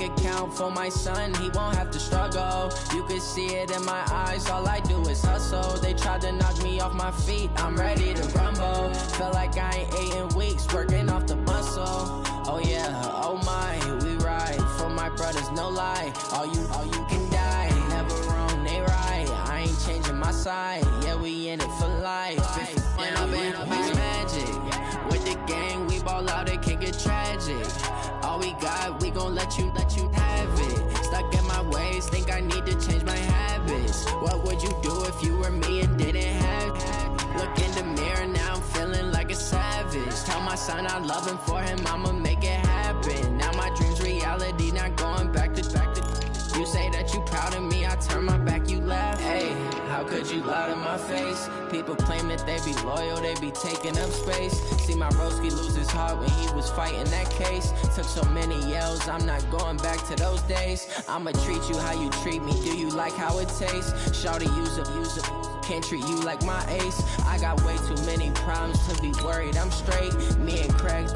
account for my son, he won't have to struggle. You can see it in my eyes, all I do is hustle. They tried to knock me off my feet, I'm ready to rumble. Feel like I ain't ate in weeks, working off the muscle. Oh yeah, oh my, we ride for my brothers, no lie. All you can die, never wrong, they right. I ain't changing my side, yeah, we in it for life. When I've been magic, with the gang, we ball out, it can get tragic. All we got, we gon' let you have it. Stuck in my ways, think I need to change my habits. What would you do if you were me and didn't have it? Look in the mirror, now I'm feeling like a savage. Tell my son I love him, for him I'ma make it happen. Now my dream's reality, not going back to. You say that you proud of me, I turn my back, you laugh. Hey, how could you lie to my face? People claim that they be loyal, they be taking up space. See my broski lose his heart when he was fighting that case. Took so many yells, I'm not going back to those days. I'ma treat you how you treat me, do you like how it tastes? Shawty, use up, can't treat you like my ace. I got way too many problems to be worried, I'm straight. Me and Craig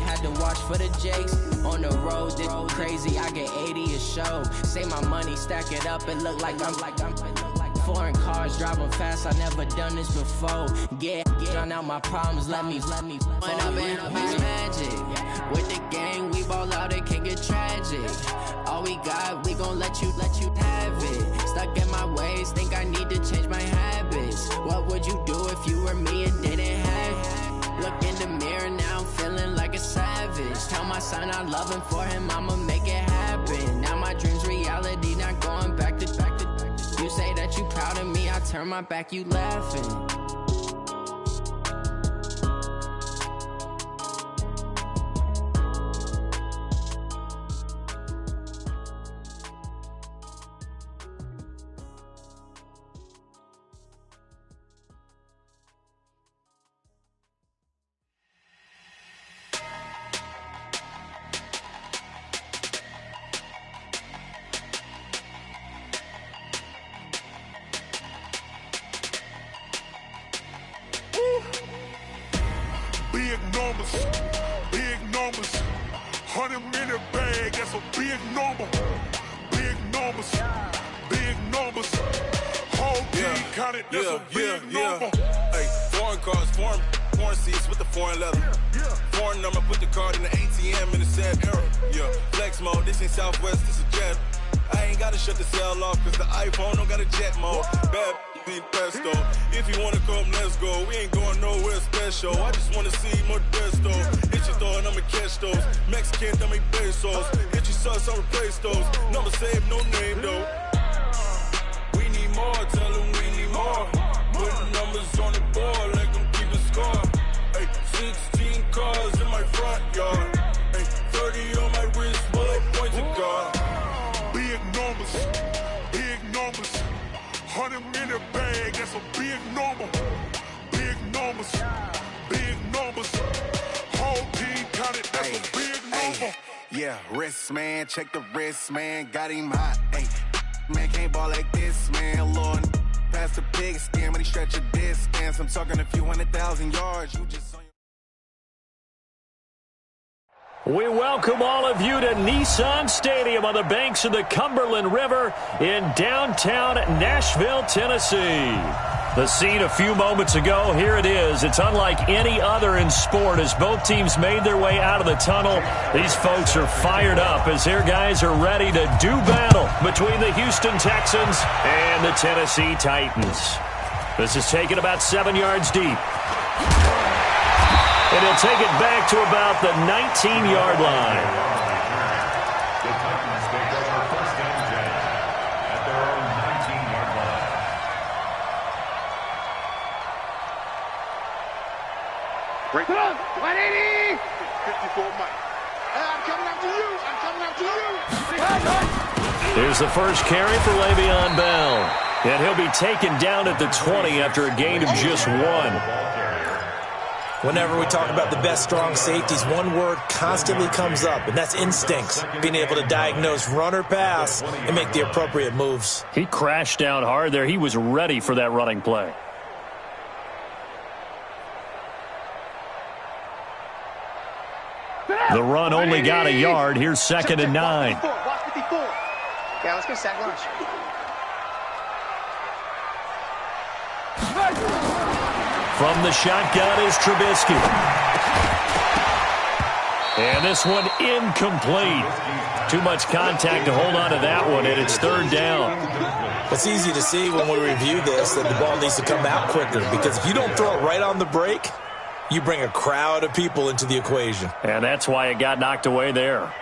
had to watch for the Jakes. On the road, this crazy, I get 80 a show. Say my money, stack it up, it look like I'm foreign cars, driving fast, I never done this before. Get on out my problems, let me When I've been magic, with the gang, we ball out, it can get tragic. All we got, we gon' let you have it. Stuck in my ways, think I need to change my habits. What would you do if you were me and didn't have it? Look in the mirror, now I'm feeling like a savage. Tell my son I love him, for him I'ma make it happen. Now my dream's reality, not going back to. You say that you proud of me, I turn my back, you laughing. Big numbers, 100-minute bag, that's a big number. Big numbers, whole team counted, that's a big number. Hey, foreign cars, foreign seats with the foreign leather. Foreign number, put the card in the ATM in the sad era. Yeah, flex mode, this ain't Southwest, this is jet. I ain't gotta shut the cell off, cause the iPhone don't got a jet mode. Bad need pesto. If you wanna come, let's go. We ain't going nowhere special. I just wanna see more desto. Hit your throw and I'ma catch those. Mexican, I make pesos. Hit your sauce, I'll replace those. Number saved, no name though. We need more, tell them we need more. Put numbers on the board, like them keep a score. Hey, 16 cars in my front yard. Hey, 30 on my wrist, bullet points of God. Big numbers, 100-minute bag, that's a big number. Big numbers, whole team counted, that's a big number. Yeah, wrist man, check the wrist man, got him hot. Ay, man can't ball like this, man. Lord, past the pig skin when he stretch a distance. I'm talking a few 100,000 yards. You just. We welcome all of you to Nissan Stadium on the banks of the Cumberland River in downtown Nashville, Tennessee. The scene a few moments ago, here it is. It's unlike any other in sport as both teams made their way out of the tunnel. These folks are fired up as their guys are ready to do battle between the Houston Texans and the Tennessee Titans. This is taken about 7 yards deep. And he'll take it back to about the 19-yard line. The Titans take over first and 10 at their own 19-yard line. Break it up. 180. 54 Mike. I'm coming after you. Here's the first carry for Le'Veon Bell. And he'll be taken down at the 20 after a gain of just 1. Whenever we talk about the best strong safeties, one word constantly comes up, and that's instincts. Being able to diagnose run or pass and make the appropriate moves. He crashed down hard there. He was ready for that running play. The run only got a yard. Here's 2nd and 9. Watch 54. Yeah, let's go sack lunch. From the shotgun is Trubisky. And this one incomplete. Too much contact to hold on to that one, and it's 3rd down. It's easy to see when we review this that the ball needs to come out quicker, because if you don't throw it right on the break, you bring a crowd of people into the equation. And that's why it got knocked away there.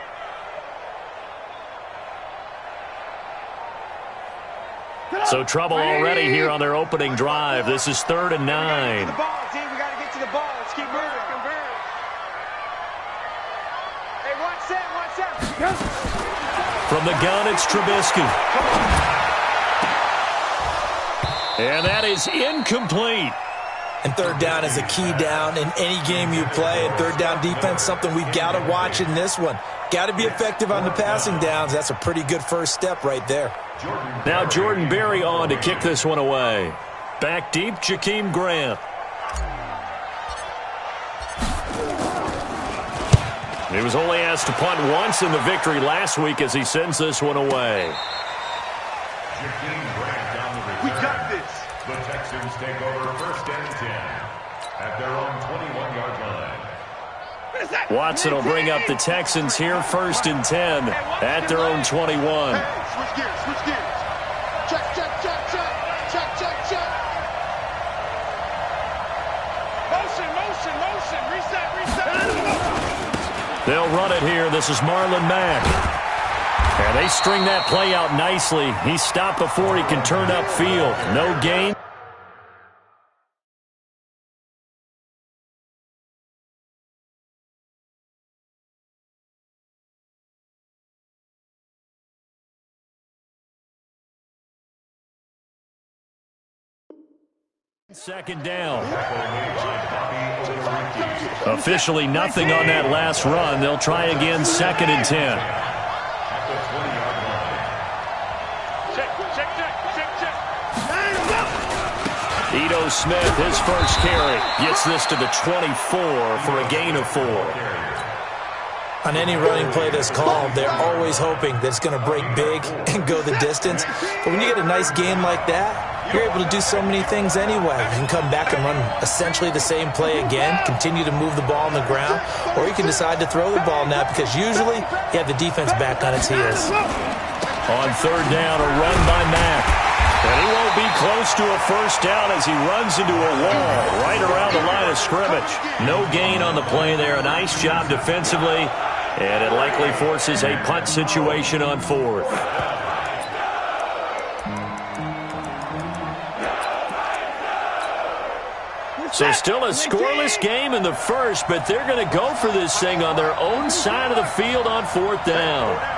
So trouble already here on their opening drive. This is 3rd and 9. The ball, team. We got to get to the ball. Let's keep moving. Hey, watch that. From the gun, it's Trubisky. And that is incomplete. And 3rd down is a key down in any game you play. And 3rd down defense, something we've got to watch in this one. Got to be effective on the passing downs. That's a pretty good first step right there. Now Jordan Berry on to kick this one away. Back deep, Jakeem Grant. He was only asked to punt once in the victory last week as he sends this one away. We got this. The Texans take over 1st and 10 at their own 21-yard line. Watson will bring up the Texans here 1st and 10 at their own 21. Hey, switch gears. Check. Motion. Reset. They'll run it here. This is Marlon Mack. And they string that play out nicely. He's stopped before he can turn upfield. No gain. Second down. Officially nothing on that last run. They'll try again 2nd and 10. Ito Smith, his first carry, gets this to the 24 for a gain of 4. On any running play that's called, they're always hoping that it's going to break big and go the distance. But when you get a nice gain like that, you're able to do so many things anyway. You can come back and run essentially the same play again, continue to move the ball on the ground, or you can decide to throw the ball now because usually you have the defense back on its heels. On 3rd down, a run by Mack. And he won't be close to a first down as he runs into a wall right around the line of scrimmage. No gain on the play there. A nice job defensively, and it likely forces a punt situation on 4th. So still a scoreless game in the first, but they're going to go for this thing on their own side of the field on 4th down.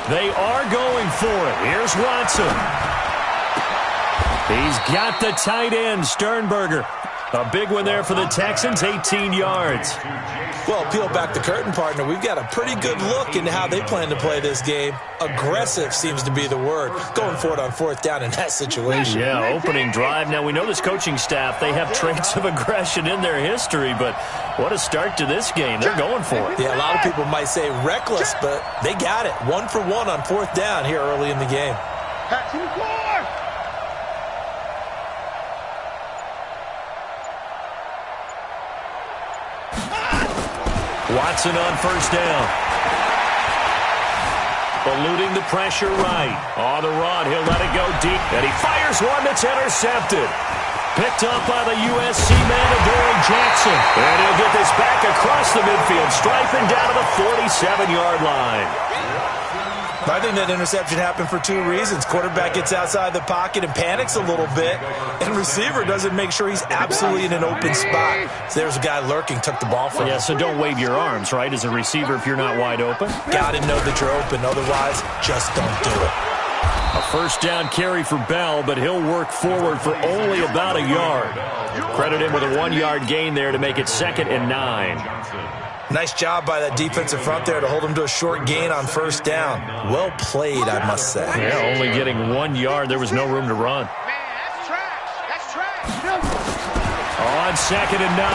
They are going for it. Here's Watson. He's got the tight end, Sternberger. A big one there for the Texans, 18 yards. Well, peel back the curtain, partner. We've got a pretty good look into how they plan to play this game. Aggressive seems to be the word. Going for it on 4th down in that situation. Yeah, opening drive. Now, we know this coaching staff, they have traits of aggression in their history, but what a start to this game. They're going for it. Yeah, a lot of people might say reckless, but they got it. 1 for 1 on 4th down here early in the game. Watson on 1st down. Eluding the pressure right. On the run, he'll let it go deep. And he fires one that's intercepted. Picked up by the USC man, Adoree Jackson. And he'll get this back across the midfield, striping down to the 47-yard line. I think that interception happened for 2 reasons. Quarterback gets outside the pocket and panics a little bit, and receiver doesn't make sure he's absolutely in an open spot. So there's a guy lurking, took the ball from him. Yeah, so don't wave your arms, right, as a receiver if you're not wide open. Got to know that you're open. Otherwise, just don't do it. A 1st down carry for Bell, but he'll work forward for only about a yard. Credit him with a 1-yard gain there to make it 2nd and 9. Nice job by that defensive front there to hold them to a short gain on first down. Well played, I must say. Yeah, only getting 1 yard. There was no room to run. Man, that's trash. That's trash. On 2nd and 9,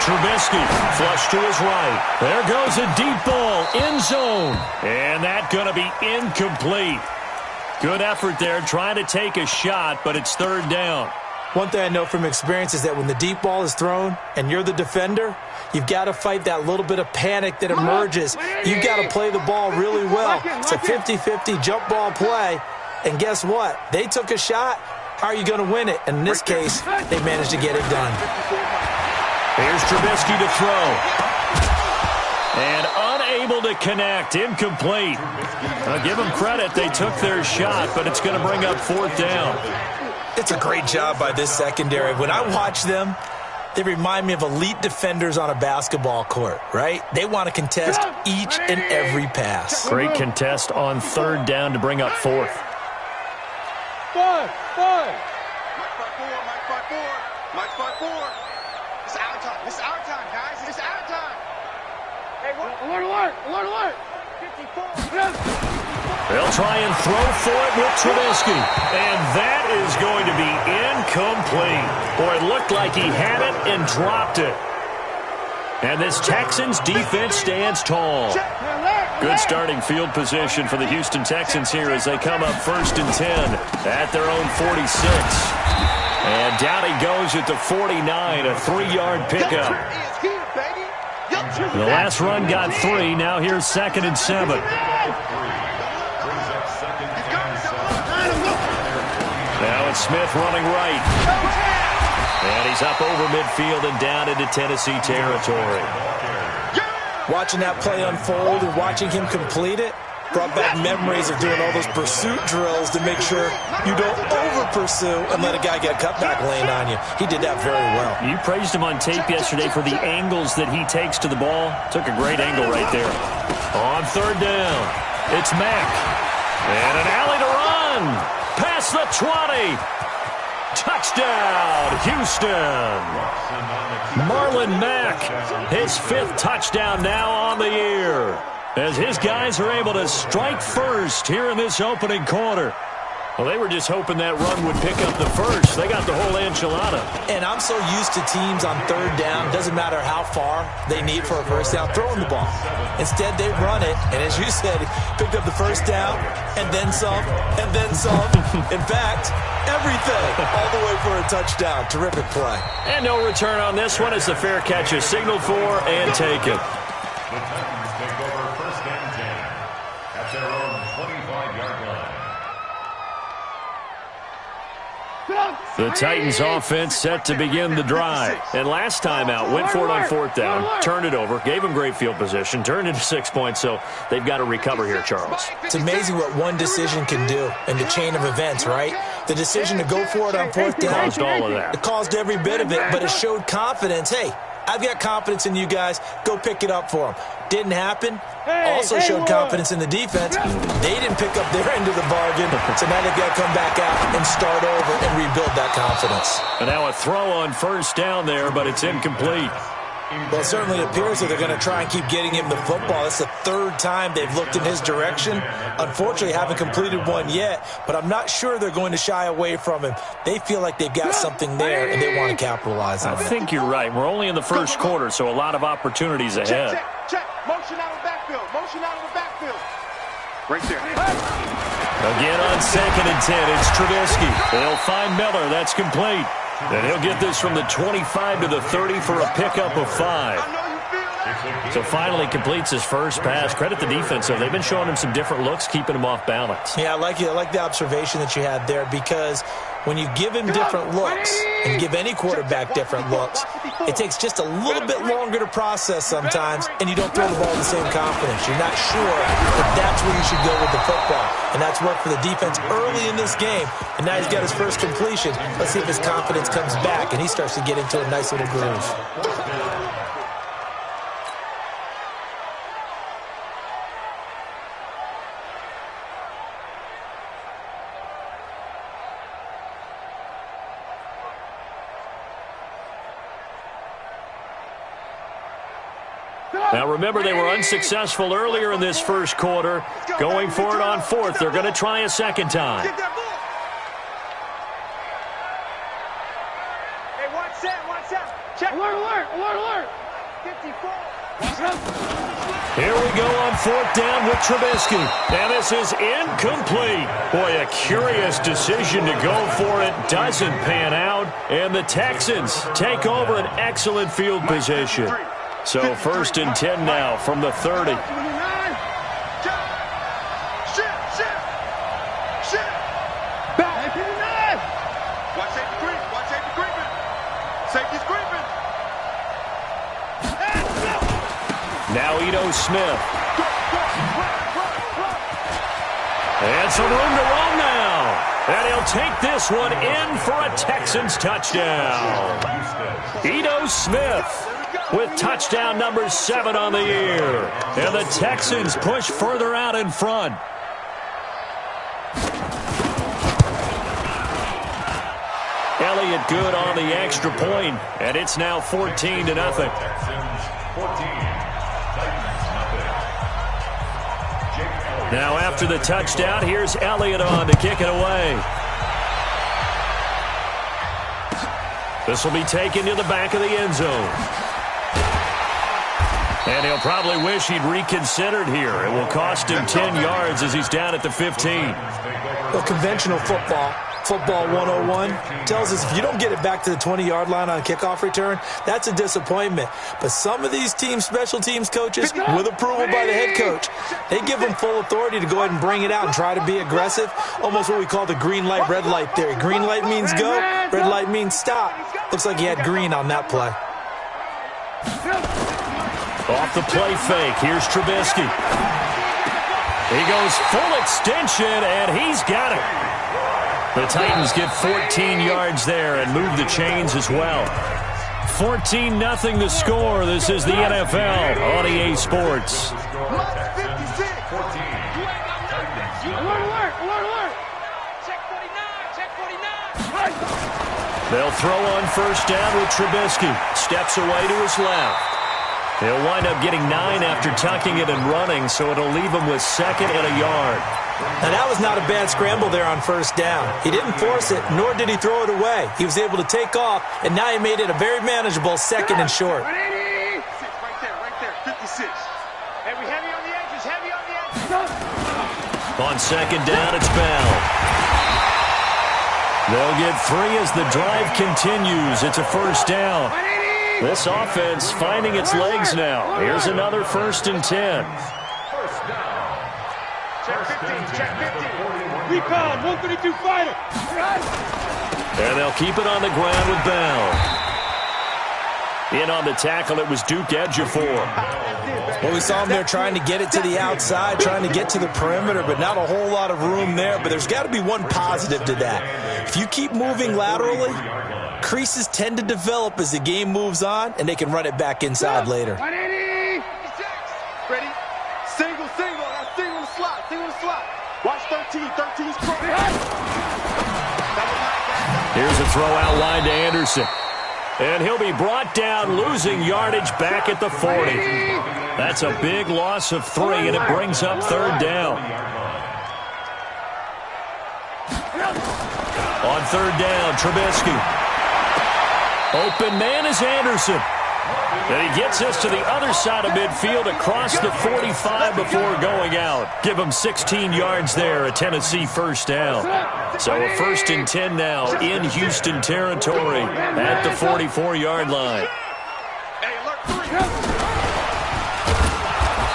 Trubisky flush to his right. There goes a deep ball, end zone. And that's going to be incomplete. Good effort there, trying to take a shot, but it's 3rd down. One thing I know from experience is that when the deep ball is thrown and you're the defender, you've got to fight that little bit of panic that emerges. You've got to play the ball really well. It's a 50-50 jump ball play. And guess what? They took a shot. How are you going to win it? And in this case, they managed to get it done. Here's Trubisky to throw. And unable to connect. Incomplete. I'll give them credit. They took their shot, but it's going to bring up 4th down. It's a great job by this secondary. When I watch them, they remind me of elite defenders on a basketball court, right? They want to contest each and every pass. Great contest on 3rd down to bring up 4th. Five. Mike 5-4. It's our time. It's our time, guys. It's our time. Hey, alert. 54. They'll try and throw for it with Trubisky. And that is going to be incomplete. Boy, it looked like he had it and dropped it. And this Texans defense stands tall. Good starting field position for the Houston Texans here as they come up 1st and 10 at their own 46. And down he goes at the 49, a 3-yard pickup. The last run got 3. Now here's 2nd and 7. Now it's Smith running right. And he's up over midfield and down into Tennessee territory. Watching that play unfold and watching him complete it brought back memories of doing all those pursuit drills to make sure you don't over-pursue and let a guy get a cutback lane on you. He did that very well. You praised him on tape yesterday for the angles that he takes to the ball. Took a great angle right there. On 3rd down, it's Mack. And an alley to run. Past the 20. Touchdown, Houston. Marlon Mack, his 5th touchdown now on the year, as his guys are able to strike first here in this opening quarter. Well, they were just hoping that run would pick up the first. They got the whole enchilada. And I'm so used to teams on 3rd down, doesn't matter how far they need for a first down, throwing the ball. Instead, they run it, and as you said, picked up the first down, and then some, and then some. In fact, everything, all the way for a touchdown. Terrific play. And no return on this one as the fair catch is signaled for and taken. The Titans take over 1st and 10 at their own 25-yard line. The Titans offense set to begin the drive. And last time out, went for it on 4th down, turned it over, gave them great field position, turned into 6 points, so they've got to recover here, Charles. It's amazing what one decision can do in the chain of events, right? The decision to go for it on 4th down. Caused all of that. It caused every bit of it, but it showed confidence. Hey, I've got confidence in you guys. Go pick it up for them. Didn't happen. Also showed confidence in the defense. They didn't pick up their end of the bargain, so now they've got to come back out and start over and rebuild that confidence. And now a throw on 1st down there, but it's incomplete. Well, it certainly appears that they're going to try and keep getting him the football. It's the 3rd time they've looked in his direction. Unfortunately, haven't completed one yet, but I'm not sure they're going to shy away from him. They feel like they've got something there, and they want to capitalize on it. I think you're right. We're only in the 1st quarter, so a lot of opportunities ahead. Check. Motion out of the backfield. Right there. Again on 2nd and 10, it's Trubisky. They'll find Miller. That's complete. And he'll get this from the 25 to the 30 for a pickup of 5. So finally completes his first pass. Credit the defense, though. They've been showing him some different looks, keeping him off balance. Yeah, I like the observation that you had there, because when you give him different looks and give any quarterback different looks, it takes just a little bit longer to process sometimes, and you don't throw the ball with the same confidence. You're not sure that that's where you should go with the football. And that's worked for the defense early in this game. And now he's got his first completion. Let's see if his confidence comes back and he starts to get into a nice little groove. Now remember, they were unsuccessful earlier in this first quarter. Going for it on fourth. They're going to try a second time. Hey, one set. Check. Alert. 54. Here we go on fourth down with Trubisky. And this is incomplete. Boy, a curious decision to go for it. Doesn't pan out. And the Texans take over an excellent field position. So first and 10 now from the 30. Shit. Back. Watch safety creeping. Safety's creeping. Now Ito Smith. And some room to run now. And he'll take this one in for a Texans touchdown. Ito Smith with touchdown number 7 on the year. And the Texans push further out in front. Elliott good on the extra point, and it's now 14-0. Now after the touchdown, here's Elliott on to kick it away. This will be taken to the back of the end zone. And he'll probably wish he'd reconsidered here. It will cost him 10 yards as he's down at the 15. Well, conventional football 101, tells us if you don't get it back to the 20-yard line on a kickoff return, that's a disappointment. But some of these special teams coaches, with approval by the head coach, they give them full authority to go ahead and bring it out and try to be aggressive, almost what we call the green light, red light theory. Green light means go, red light means stop. Looks like he had green on that play. Off the play fake, here's Trubisky. He goes full extension, and he's got it. The Titans get 14 yards there and move the chains as well. 14-0 the score. This is the NFL on EA Sports. Alert. Check 49. They'll throw on first down with Trubisky. Steps away to his left. He'll wind up getting 9 after tucking it and running, so it'll leave him with 2nd and a yard. Now, that was not a bad scramble there on first down. He didn't force it, nor did he throw it away. He was able to take off, and now he made it a very manageable 2nd and short. Right there. 56. Heavy on the edges. On second down, it's Bell. They'll get 3 as the drive continues. It's a first down. This offense finding its legs now. Here's another 1st and 10. Check 50. Recon, 132 fighter. And they'll keep it on the ground with Bell. In on the tackle, it was Duke Ejiofor. Well, we saw him there trying to get it to the outside, trying to get to the perimeter, but not a whole lot of room there. But there's got to be one positive to that. If you keep moving laterally, creases tend to develop as the game moves on, and they can run it back inside later. 180. Ready? Single. That's single in the slot. Watch 13's crossing. Here's a throw out line to Anderson. And he'll be brought down, losing yardage back at the 40. That's a big loss of 3, and it brings up 3rd down. On 3rd down, Trubisky. Open man is Anderson. And he gets us to the other side of midfield across the 45 before going out. Give him 16 yards there, a Tennessee first down. So a 1st and 10 now in Houston territory at the 44-yard line.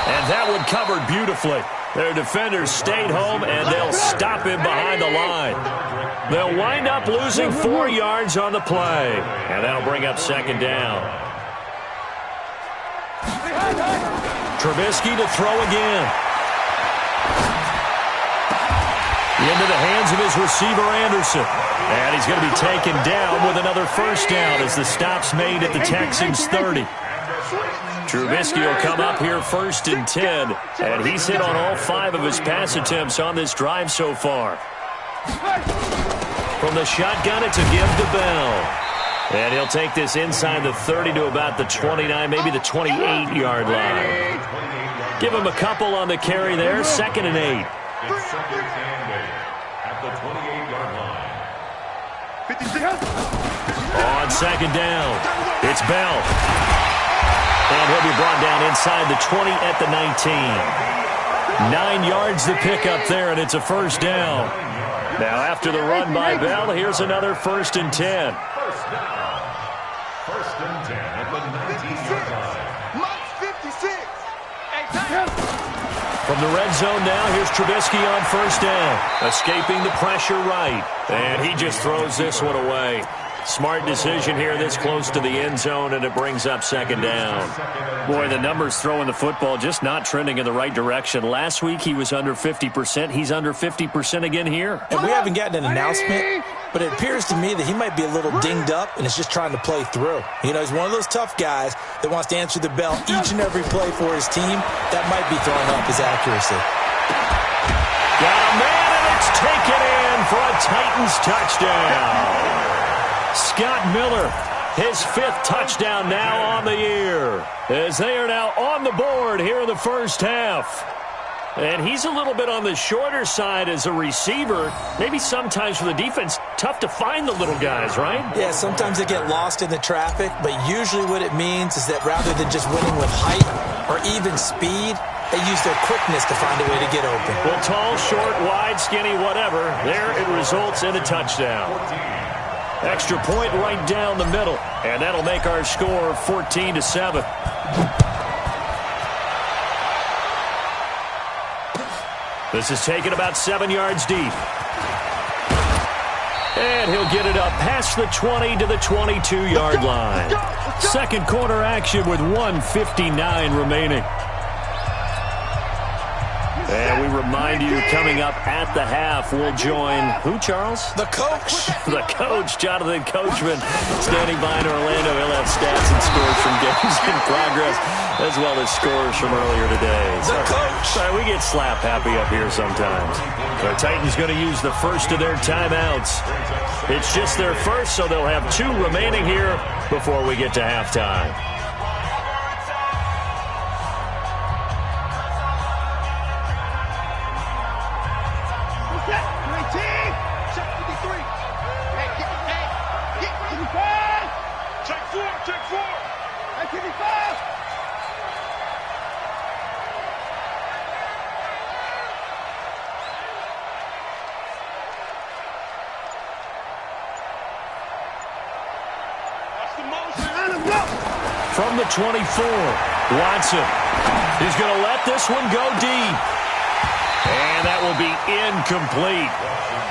And that one covered beautifully. Their defenders stayed home, and they'll stop him behind the line. They'll wind up losing 4 yards on the play, and that'll bring up 2nd down. Trubisky to throw again. Into the hands of his receiver, Anderson. And he's going to be taken down with another 1st down as the stop's made at the Texans' 30. Trubisky will come up here 1st and 10, and he's hit on all 5 of his pass attempts on this drive so far. From the shotgun, it's a give to Bell. And he'll take this inside the 30 to about the 29, maybe the 28-yard line. Give him a couple on the carry there, 2nd and 8. It's 2nd and 8 at the 28-yard line. On 2nd down, it's Bell. And he'll be brought down inside the 20 at the 19. 9 yards to pick up there, and it's a 1st down. Now after the run by Bell, here's another 1st and 10. 1st down. 1st and 10 at the 19-yard line. Mike's 56. From the red zone now, here's Trubisky on 1st down. Escaping the pressure right. And he just throws this one away. Smart decision here this close to the end zone, and it brings up 2nd down. Boy, the numbers throwing the football just not trending in the right direction. Last week he was under 50%. He's under 50% again here. And we haven't gotten an announcement, but it appears to me that he might be a little dinged up and is just trying to play through. You know, he's one of those tough guys that wants to answer the bell each and every play for his team. That might be throwing off his accuracy. Got a man, and it's taken in for a Titans touchdown. Scott Miller, his 5th touchdown now on the year, as they are now on the board here in the first half. And he's a little bit on the shorter side as a receiver. Maybe sometimes for the defense, tough to find the little guys, right? Yeah, sometimes they get lost in the traffic, but usually what it means is that rather than just winning with height or even speed, they use their quickness to find a way to get open. Well, tall, short, wide, skinny, whatever, there it results in a touchdown. Extra point right down the middle, and that'll make our score 14-7. This is taken about 7 yards deep. And he'll get it up past the 20 to the 22-yard line. 2nd quarter action with 1:59 remaining. And we remind you, coming up at the half, we'll join who, Charles? The coach. The coach, Jonathan Coachman, standing by in Orlando. He'll have stats and scores from games in progress, as well as scores from earlier today. The coach. Sorry, we get slap happy up here sometimes. The Titans going to use the first of their timeouts. It's just their first, so they'll have 2 remaining here before we get to halftime. From the 24, Watson. He's going to let this one go deep. And that will be incomplete.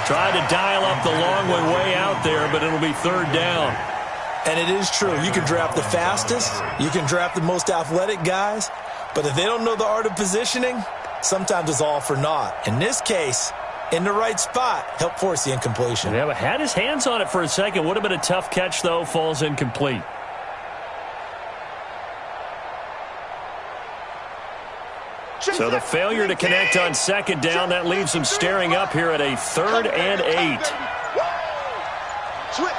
Tried to dial up the long way out there, but it'll be 3rd down. And it is true. You can draft the fastest. You can draft the most athletic guys. But if they don't know the art of positioning, sometimes it's all for naught. In this case, in the right spot, help force the incompletion. Yeah, but had his hands on it for a second. Would have been a tough catch, though. Falls incomplete. So the failure to connect on 2nd down, that leaves them staring up here at a 3rd and 8. Switch.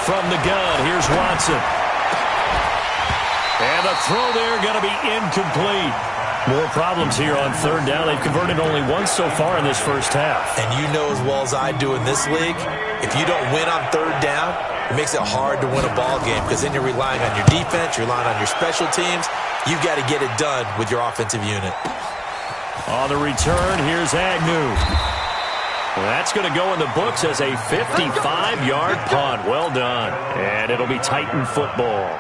From the gun, here's Watson. And the throw there going to be incomplete. More problems here on 3rd down. They've converted only once so far in this first half. And you know as well as I do in this league, if you don't win on 3rd down, it makes it hard to win a ball game because then you're relying on your defense, you're relying on your special teams. You've got to get it done with your offensive unit. On the return, here's Agnew. Well, that's going to go in the books as a 55-yard punt. Well done. And it'll be Titan football.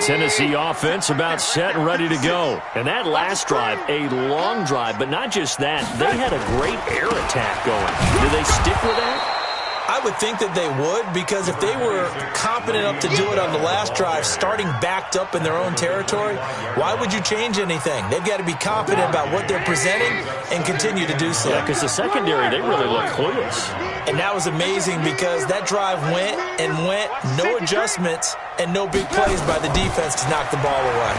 Tennessee offense about set and ready to go. And that last drive, a long drive, but not just that. They had a great air attack going. Do they stick with that? I would think that they would, because if they were confident enough to do it on the last drive, starting backed up in their own territory, why would you change anything? They've got to be confident about what they're presenting and continue to do so. Yeah, because the secondary, they really look clueless. And that was amazing because that drive went, no adjustments, and no big plays by the defense to knock the ball away.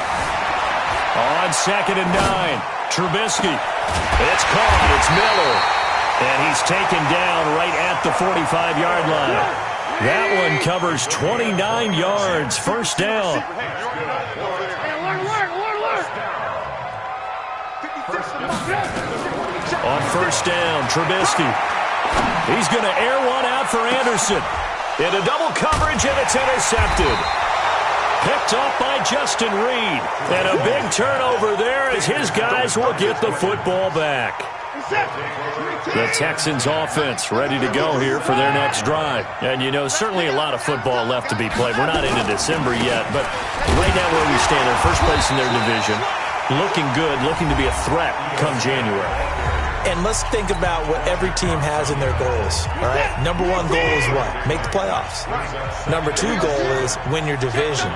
On 2nd and 9, Trubisky. It's caught. It's Miller. And he's taken down right at the 45-yard line. That one covers 29 yards. First down. On first down, Trubisky. He's going to air one out for Anderson. Into double coverage, and it's intercepted. Picked off by Justin Reed. And a big turnover there as his guys will get the football back. The Texans offense ready to go here for their next drive. And, you know, certainly a lot of football left to be played. We're not into December yet, but right now where we stand, they're first place in their division. Looking good, looking to be a threat come January. And let's think about what every team has in their goals, all right? Number one goal is what? Make the playoffs. Number two goal is win your division.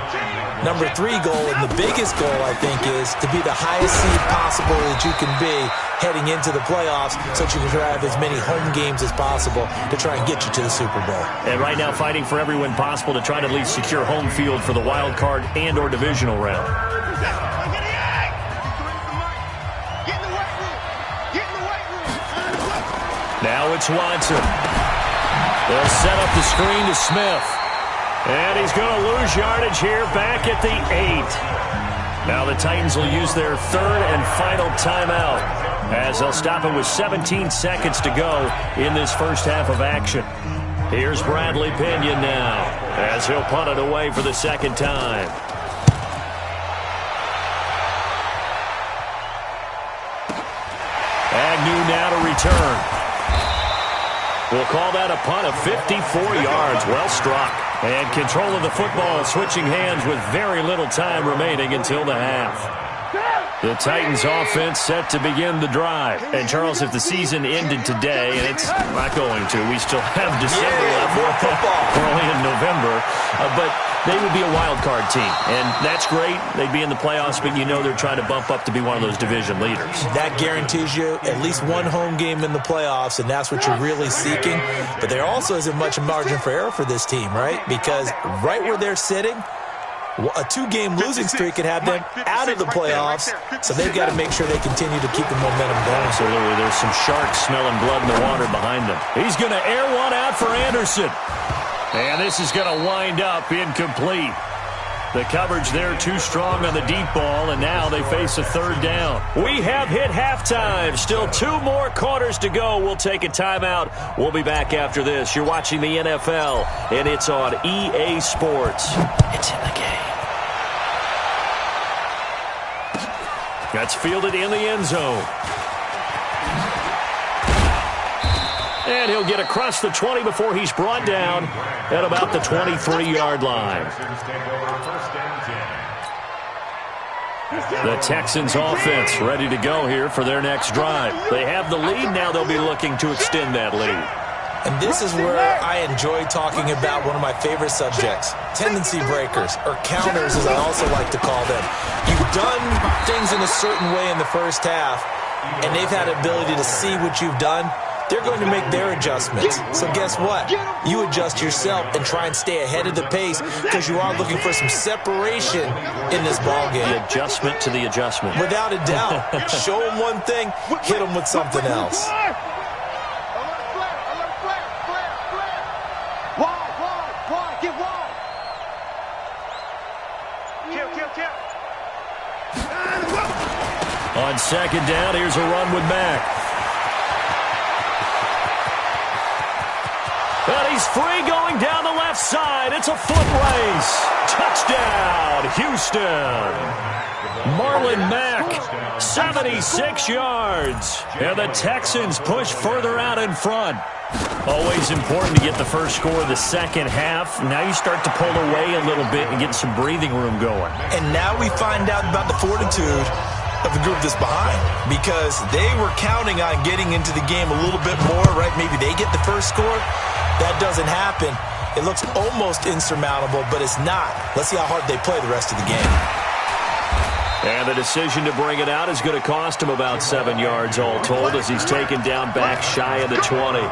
Number three goal, and the biggest goal, I think, is to be the highest seed possible that you can be heading into the playoffs so that you can have as many home games as possible to try and get you to the Super Bowl. And right now fighting for every win possible to try to at least secure home field for the wild card and or divisional round. Now it's Watson. They'll set up the screen to Smith. And he's going to lose yardage here back at the 8. Now the Titans will use their third and final timeout as they'll stop it with 17 seconds to go in this first half of action. Here's Bradley Pinion now as he'll punt it away for the second time. Agnew now to return. We'll call that a punt of 54 yards. Well struck. And control of the football switching hands with very little time remaining until the half. The Titans offense set to begin the drive. And, Charles, if the season ended today, and it's not going to, we still have December left. More football. We're only in November. But they would be a wild card team. And that's great. They'd be in the playoffs, but you know they're trying to bump up to be one of those division leaders. That guarantees you at least one home game in the playoffs, and that's what you're really seeking. But there also isn't much margin for error for this team, right? Because right where they're sitting, a two-game losing streak could have them out of the playoffs, so they've got to make sure they continue to keep the momentum going. Absolutely. There's some sharks smelling blood in the water behind them. He's going to air one out for Anderson. And this is going to wind up incomplete. The coverage there too strong on the deep ball, and now they face a third down. We have hit halftime. Still 2 more quarters to go. We'll take a timeout. We'll be back after this. You're watching the NFL, and it's on EA Sports. It's in the game. That's fielded in the end zone. And he'll get across the 20 before he's brought down at about the 23-yard line. The Texans offense ready to go here for their next drive. They have the lead. Now they'll be looking to extend that lead. And this is where I enjoy talking about one of my favorite subjects, tendency breakers, or counters as I also like to call them. You've done things in a certain way in the first half, and they've had the ability to see what you've done. They're going to make their adjustments. So guess what? You adjust yourself and try and stay ahead of the pace because you are looking for some separation in this ballgame. The adjustment to the adjustment. Without a doubt. Show them one thing, hit them with something else. On second down, here's a run with Mack. And he's free going down the left side. It's a foot race. Touchdown, Houston. Marlon Mack, 76 yards. And the Texans push further out in front. Always important to get the first score of the second half. Now you start to pull away a little bit and get some breathing room going. And now we find out about the fortitude of the group that's behind, because they were counting on getting into the game a little bit more, right? Maybe they get the first score. That doesn't happen. It looks almost insurmountable, but it's not. Let's see how hard they play the rest of the game. And the decision to bring it out is going to cost him about 7 yards all told as he's taken down back shy of the 20.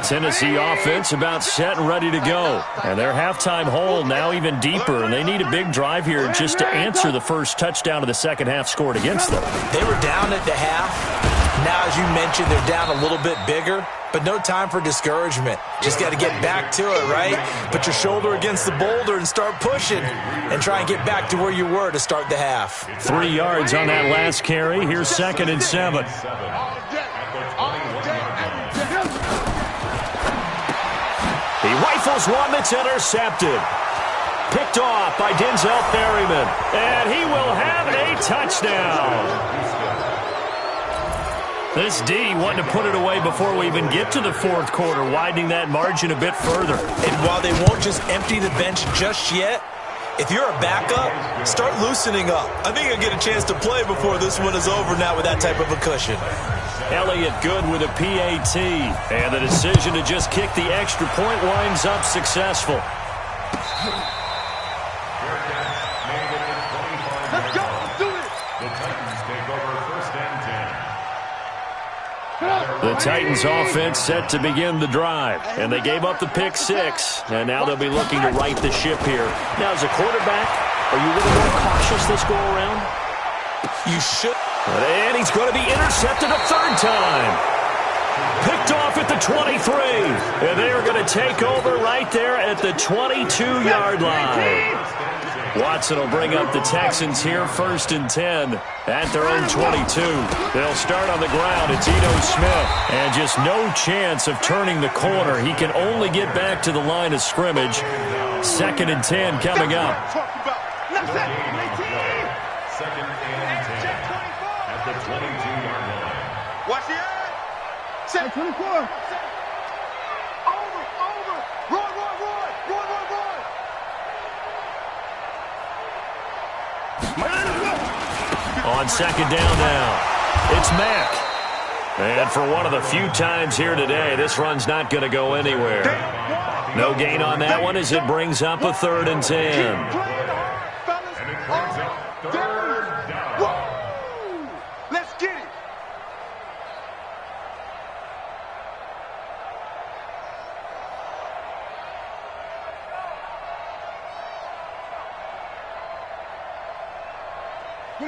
Tennessee offense about set and ready to go. And their halftime hole now even deeper, and they need a big drive here just to answer the first touchdown of the second half scored against them. They were down at the half. Now, as you mentioned, they're down a little bit bigger, but no time for discouragement. Just got to get back to it, right? Put your shoulder against the boulder and start pushing and try and get back to where you were to start the half. 3 yards on that last carry. Here's 2nd and 7. He rifles one that's intercepted. Picked off by Denzel Perryman. And he will have a touchdown. This D wanting to put it away before we even get to the fourth quarter, widening that margin a bit further. And while they won't just empty the bench just yet, if you're a backup, start loosening up. I think you'll get a chance to play before this one is over now with that type of a cushion. Elliott good with a PAT. And the decision to just kick the extra point winds up successful. Let's go. Let's do it. The Titans take over 1st and 10. The Titans offense set to begin the drive. And they gave up the pick 6. And now they'll be looking to right the ship here. Now, as a quarterback, are you a little more cautious this go around? You should. And he's going to be intercepted a 3rd time. Picked off at the 23. And they are going to take over right there at the 22-yard line. Watson will bring up the Texans here 1st and 10 at their own 22. They'll start on the ground. It's Ito Smith. And just no chance of turning the corner. He can only get back to the line of scrimmage. 2nd and 10 coming up. 2nd and 10 at the 22-yard line. Watch the eye. Set 24. Over. Roy. On 2nd down now, it's Mack. And for one of the few times here today, this run's not going to go anywhere. No gain on that one as it brings up a 3rd and 10. And it brings up 3rd down. Let's get it.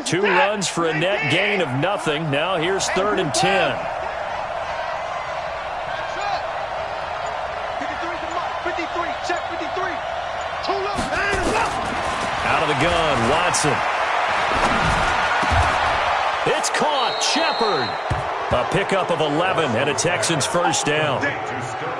Two runs for a net gain of nothing. Now here's 3rd and 10. 53, check 53. Out of the gun, Watson. It's caught, Shepard. A pickup of 11 and a Texans 1st down.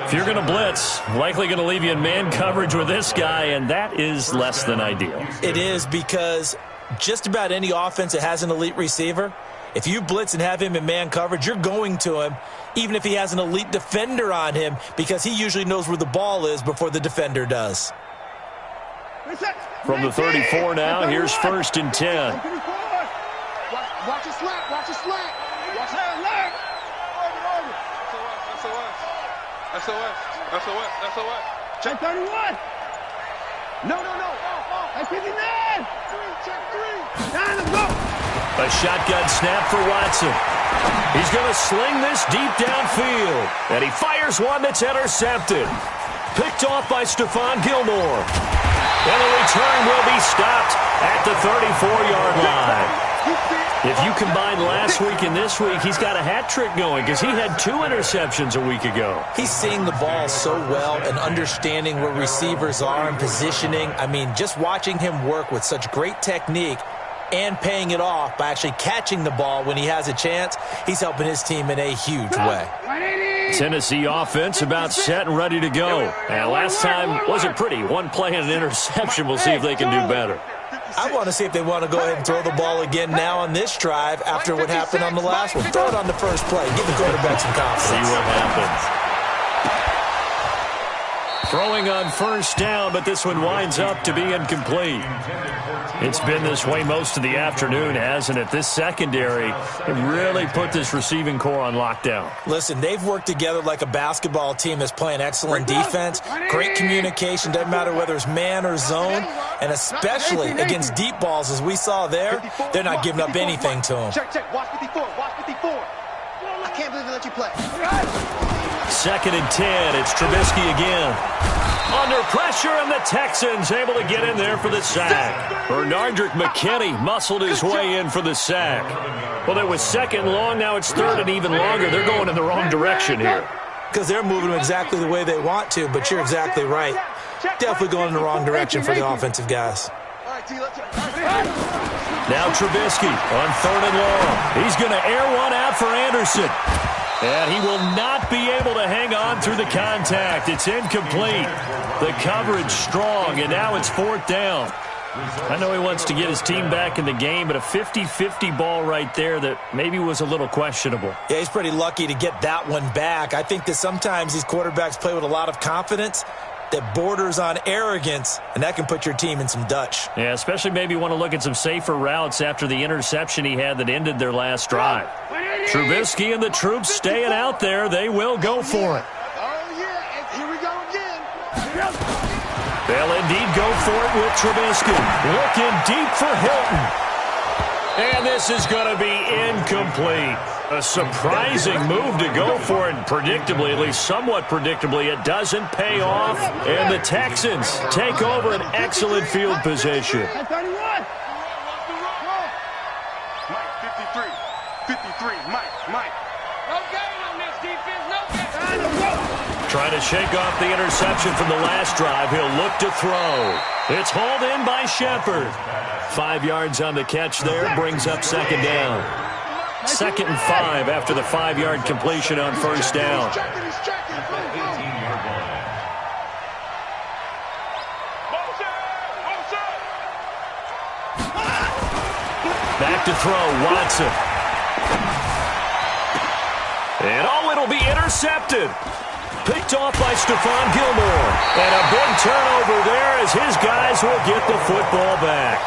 If you're going to blitz, likely going to leave you in man coverage with this guy, and that is less than ideal. It is, because just about any offense that has an elite receiver, if you blitz and have him in man coverage, you're going to him, even if he has an elite defender on him, because he usually knows where the ball is before the defender does. From the 34 now, here's 1st and 10. Watch it slack. Watch it. SOS. Check 31. No. That's 59. Check 3. Let's go. A shotgun snap for Watson. He's going to sling this deep downfield. And he fires one that's intercepted. Picked off by Stephon Gilmore. And the return will be stopped at the 34-yard line. If you combine last week and this week, he's got a hat trick going because he had 2 interceptions a week ago. He's seeing the ball so well and understanding where receivers are and positioning. I mean, just watching him work with such great technique and paying it off by actually catching the ball when he has a chance, he's helping his team in a huge way. Tennessee offense about set and ready to go. And last time wasn't pretty. 1 play and an interception. We'll see if they can do better. I want to see if they want to go ahead and throw the ball again now on this drive after what happened on the last one. Throw it on the first play. Give the quarterback some confidence. See what happens. Throwing on 1st down, but this one winds up to be incomplete. It's been this way most of the afternoon, hasn't it? This secondary really put this receiving core on lockdown. Listen, they've worked together like a basketball team that's playing excellent defense. Great communication, doesn't matter whether it's man or zone, and especially against deep balls as we saw there, they're not giving up anything to them. Check. Watch 54. I can't believe they let you play. 2nd and 10. It's Trubisky again. Under pressure, and the Texans able to get in there for the sack. Bernardrick McKinney muscled his way in for the sack. Well, it was 2nd and long. Now it's 3rd and even longer. They're going in the wrong direction here. Because they're moving them exactly the way they want to, but you're exactly right. Definitely going in the wrong direction for the offensive guys. Now Trubisky on 3rd and long. He's going to air one out for Anderson. And he will not be able to hang on through the contact. It's incomplete. The coverage strong, and now it's 4th down. I know he wants to get his team back in the game, but a 50-50 ball right there that maybe was a little questionable. Yeah, he's pretty lucky to get that one back. I think that sometimes these quarterbacks play with a lot of confidence that borders on arrogance, and that can put your team in some Dutch. Yeah, especially maybe want to look at some safer routes after the interception he had that ended their last drive. Trubisky and the troops staying out there. They will go for it. Oh, yeah, here we go again. They'll indeed go for it with Trubisky. Looking deep for Hilton. And this is going to be incomplete. A surprising move to go for it. Predictably, at least somewhat predictably, it doesn't pay off. And the Texans take over an excellent field position. Mike, 53. 53, Mike. No gain on this defense, no gain. Trying to shake off the interception from the last drive. He'll look to throw. It's hauled in by Shepard. 5 yards on the catch there. Brings up 2nd down. 2nd and 5 after the 5-yard completion on 1st down. Back to throw, Watson. And it'll be intercepted. Picked off by Stephon Gilmore. And a big turnover there as his guys will get the football back.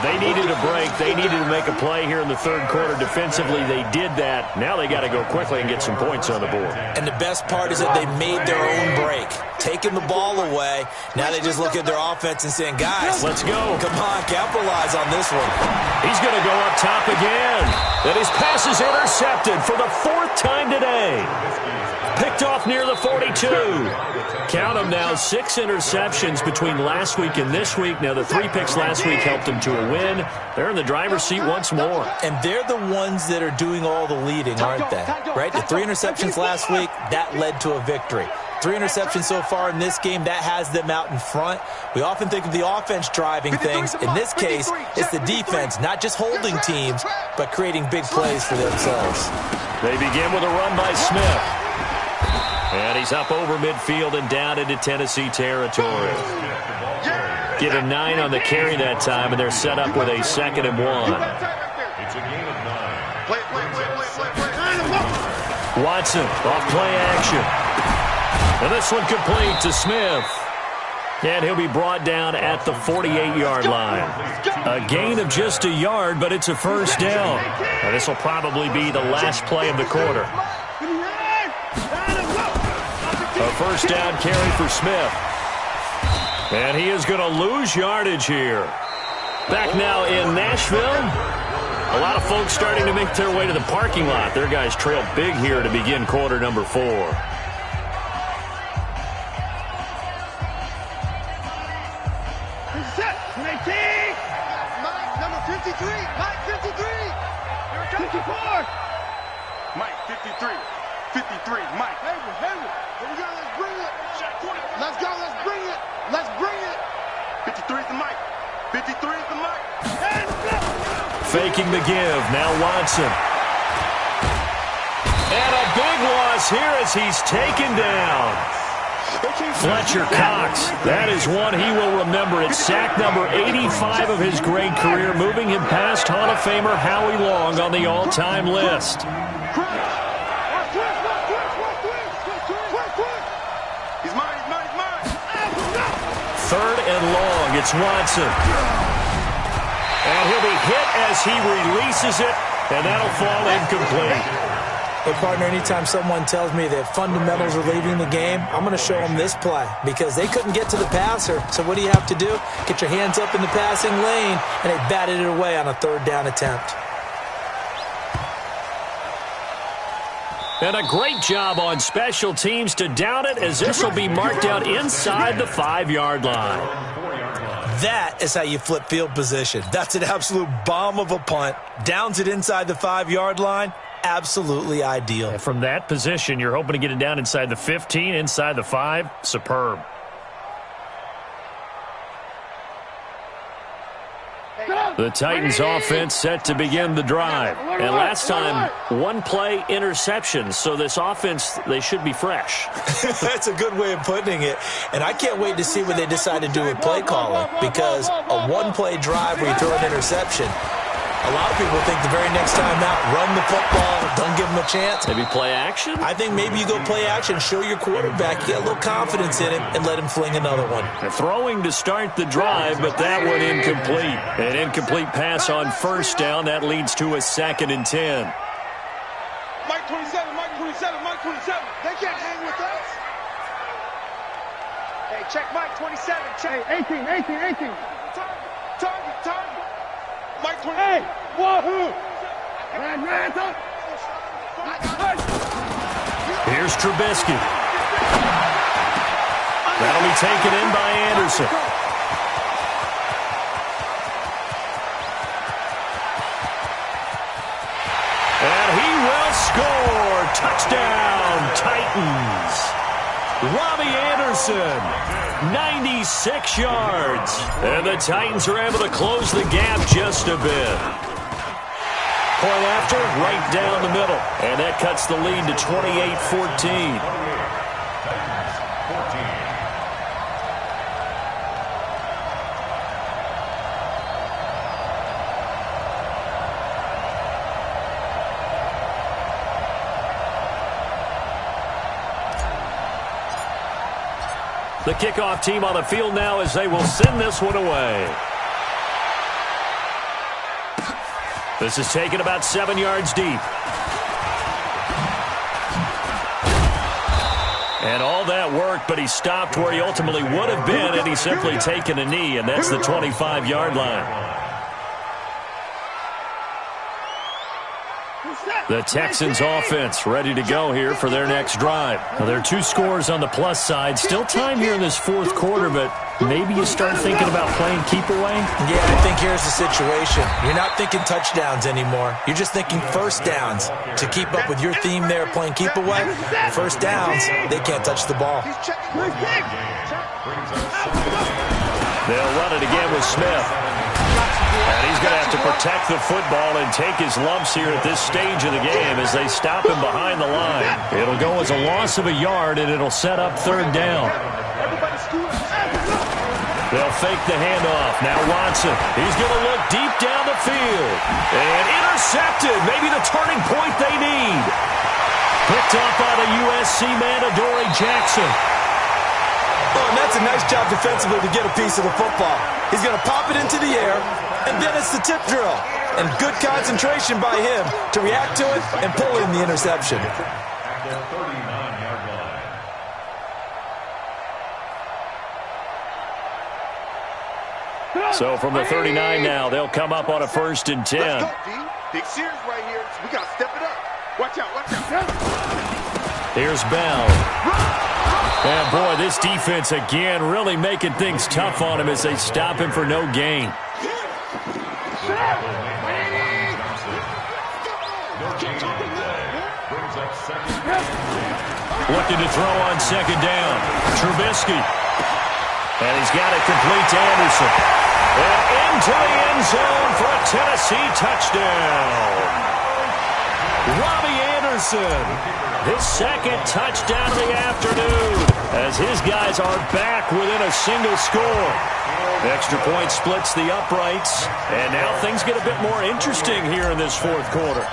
They needed a break. They needed to make a play here in the 3rd quarter. Defensively, they did that. Now they got to go quickly and get some points on the board. And the best part is that they made their own break. Taking the ball away. Now they just look at their offense and saying, guys, let's go. Come on, capitalize on this one. He's going to go up top again. And his pass is intercepted for the 4th time today. Picked off near the 42. Count them now, 6 interceptions between last week and this week. Now, the 3 picks last week helped them to a win. They're in the driver's seat once more. And they're the ones that are doing all the leading, aren't they? Right? The 3 interceptions last week, that led to a victory. 3 interceptions so far in this game, that has them out in front. We often think of the offense driving things. In this case, it's the defense, not just holding teams, but creating big plays for themselves. They begin with a run by Smith. And he's up over midfield and down into Tennessee territory. Get a 9 on the carry that time, and they're set up with a 2nd and 1. It's a gain of 9. Watson off play action. And this one complete to Smith. And he'll be brought down at the 48-yard line. A gain of just a yard, but it's a 1st down. And this will probably be the last play of the quarter. A 1st down carry for Smith. And he is going to lose yardage here. Back now in Nashville. A lot of folks starting to make their way to the parking lot. Their guys trail big here to begin quarter number 4. Mike, number 53. Mike, 53. Number 54. Mike, 53. 53. Mike. Hayward. Here we go. Let's bring it. Let's go. Let's bring it. Let's bring it. 53 is the Mike. 53 is the Mike. Faking the give. Now Watson. And a big loss here as he's taken down. Fletcher Cox. That is one he will remember. It's sack number 85 of his great career, moving him past Hall of Famer Howie Long on the all-time list. He's mine. 3rd and long. It's Watson. And he'll be hit as he releases it, and that'll fall incomplete. Hey, partner, anytime someone tells me that fundamentals are leaving the game, I'm going to show them this play because they couldn't get to the passer. So what do you have to do? Get your hands up in the passing lane, and they batted it away on a 3rd down attempt. And a great job on special teams to down it, as this will be marked out inside the 5-yard line. That is how you flip field position. That's an absolute bomb of a punt. Downs it inside the 5-yard line. Absolutely ideal. And from that position, you're hoping to get it down inside the 15, inside the 5. Superb. The Titans offense set to begin the drive. And last time, 1-play interception. So this offense, they should be fresh. That's a good way of putting it. And I can't wait to see what they decide to do with play calling, because a 1-play drive where you throw an interception, a lot of people think the very next time out, run the football, don't give them a chance. Maybe play action? I think maybe you go play action, show your quarterback, you get a little confidence in him, and let him fling another one. Throwing to start the drive, but that one incomplete. An incomplete pass on first down. That leads to a 2nd and 10. Mike 27, Mike 27, Mike 27. They can't hang with us. Hey, check Mike 27. Check. Hey, 18. Target. Mike 20. Hey, wahoo! Here's Trubisky. That'll be taken in by Anderson. And he will score. Touchdown, Titans. Robbie Anderson, 96 yards. And the Titans are able to close the gap just a bit. Point after, right down the middle. And that cuts the lead to 28-14. The kickoff team on the field now as they will send this one away. This is taken about 7 yards deep. And all that worked, but he stopped where he ultimately would have been, and he's simply taken a knee, and that's the 25-yard line. The Texans offense ready to go here for their next drive. Now, there are 2 scores on the plus side. Still time here in this 4th quarter, but maybe you start thinking about playing keep away? Yeah, I think here's the situation. You're not thinking touchdowns anymore. You're just thinking first downs. To keep up with your theme there, playing keep away, first downs, they can't touch the ball. They'll run it again with Smith. And he's going to have to protect the football and take his lumps here at this stage of the game as they stop him behind the line. It'll go as a loss of a yard, and it'll set up 3rd down. They'll fake the handoff. Now Watson. He's going to look deep down the field. And intercepted. Maybe the turning point they need. Picked up by the USC man, Adoree Jackson. Oh, and that's a nice job defensively to get a piece of the football. He's going to pop it into the air, and then it's the tip drill. And good concentration by him to react to it and pull in the interception. At the 39-yard line. So from the 39 now, they'll come up on a 1st and 10. Let's go, D. Big Sears right here. We got to step it up. Watch out, watch out. Here's Bell. And boy, this defense again really making things tough on him as they stop him for no gain. Looking to throw on 2nd down. Trubisky. And he's got it complete to Anderson. And into the end zone for a Tennessee touchdown. Robbie Anderson, his 2nd touchdown of the afternoon, as his guys are back within a single score. Extra point splits the uprights, and now things get a bit more interesting here in this 4th quarter.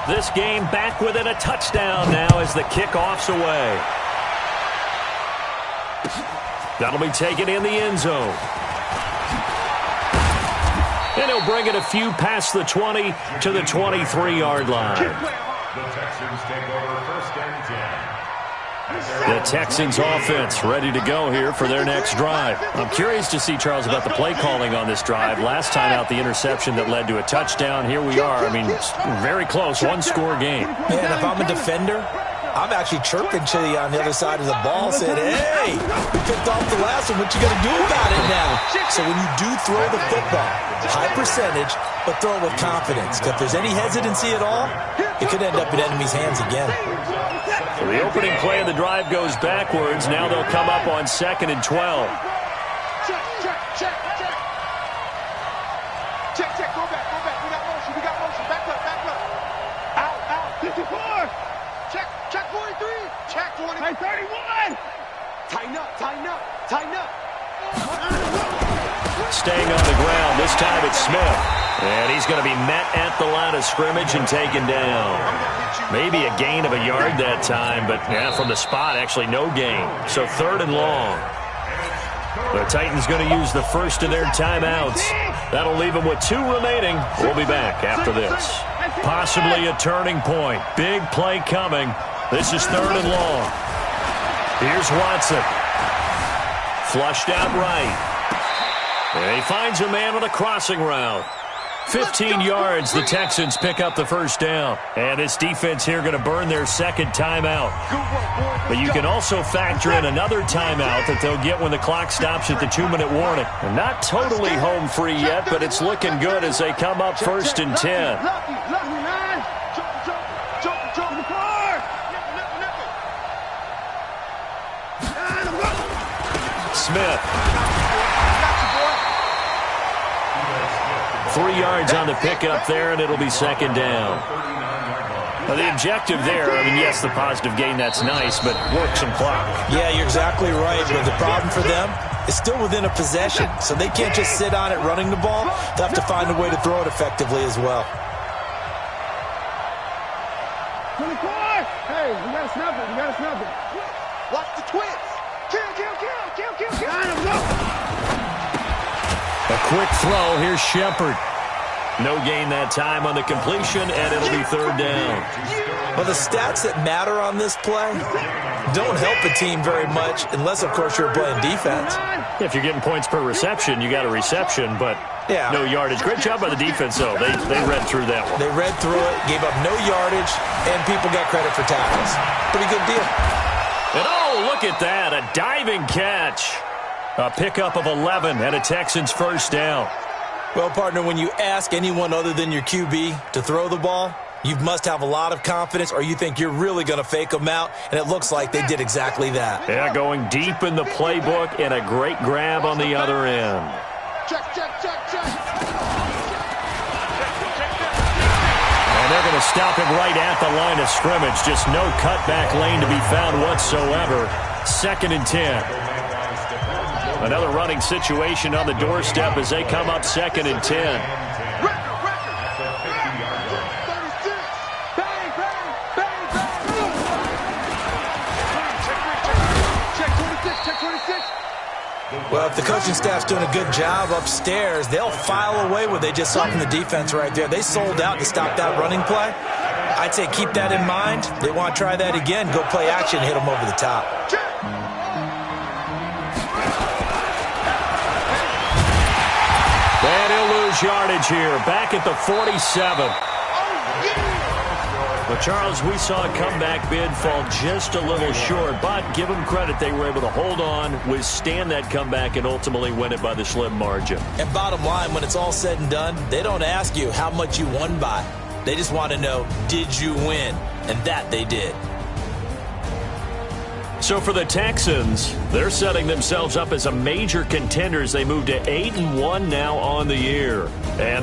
This game back within a touchdown now as the kickoff's away. That'll be taken in the end zone. And he'll bring it a few past the 20 to the 23-yard line. The Texans take over 1st and 10. The Texans offense ready to go here for their next drive. I'm curious to see, Charles, about the play calling on this drive. Last time out, the interception that led to a touchdown. Here we are. I mean, very close, one-score game. Man, if I'm a defender, I'm actually chirping to you on the other side of the ball, saying, hey, we picked off the last one. What you going to do about it now? So when you do throw the football, high percentage, but throw it with confidence. Because if there's any hesitancy at all, it could end up in enemy's hands again. So the opening play of the drive goes backwards. Now they'll come up on 2nd and 12. Check. Go back. We got motion. Back up. Out. 54. Check 43. Check 20. Hey, 31. Tighten up. Staying on the ground. This time it's Smith. And he's going to be met at the line of scrimmage and taken down. Maybe a gain of a yard that time, but from the spot, actually no gain. So 3rd and long. The Titans going to use the first of their timeouts. That'll leave them with 2 remaining. We'll be back after this. Possibly a turning point. Big play coming. This is 3rd and long. Here's Watson. Flushed out right. And he finds a man on a crossing route. 15 yards, the Texans pick up the first down. And this defense here going to burn their 2nd timeout. But you can also factor in another timeout that they'll get when the clock stops at the 2-minute warning. And not totally home free yet, but it's looking good as they come up 1st and 10. Smith. 3 yards on the pickup there, and it'll be 2nd down. Now, the objective there, I mean, yes, the positive gain, that's nice, but work some clock. Yeah, you're exactly right, but the problem for them is still within a possession, so they can't just sit on it running the ball. They'll have to find a way to throw it effectively as well. 24! Hey, we got to snap it. Watch the twins. Kill. A quick throw. Here's Shepard. No gain that time on the completion, and it'll be 3rd down. Well, the stats that matter on this play don't help a team very much unless, of course, you're playing defense. If you're getting points per reception, you got a reception, but no yardage. Great job by the defense, though. They read through that one. They read through it, gave up no yardage, and people got credit for tackles. Pretty good deal. And look at that, a diving catch. A pickup of 11 and a Texans first down. Well, partner, when you ask anyone other than your QB to throw the ball, you must have a lot of confidence or you think you're really going to fake them out, and it looks like they did exactly that. Yeah, going deep in the playbook and a great grab on the other end. Check. And they're going to stop him right at the line of scrimmage. Just no cutback lane to be found whatsoever. 2nd and 10. Another running situation on the doorstep as they come up 2nd and 10. Well, if the coaching staff's doing a good job upstairs, they'll file away what they just saw from the defense right there. They sold out to stop that running play. I'd say keep that in mind. They want to try that again. Go play action, hit them over the top. And he'll lose yardage here, back at the 47. Well, Charles, we saw a comeback bid fall just a little short, but give them credit, they were able to hold on, withstand that comeback, and ultimately win it by the slim margin. And bottom line, when it's all said and done, they don't ask you how much you won by. They just want to know, did you win? And that they did. So for the Texans, they're setting themselves up as a major contender as they move to 8-1 now on the year. And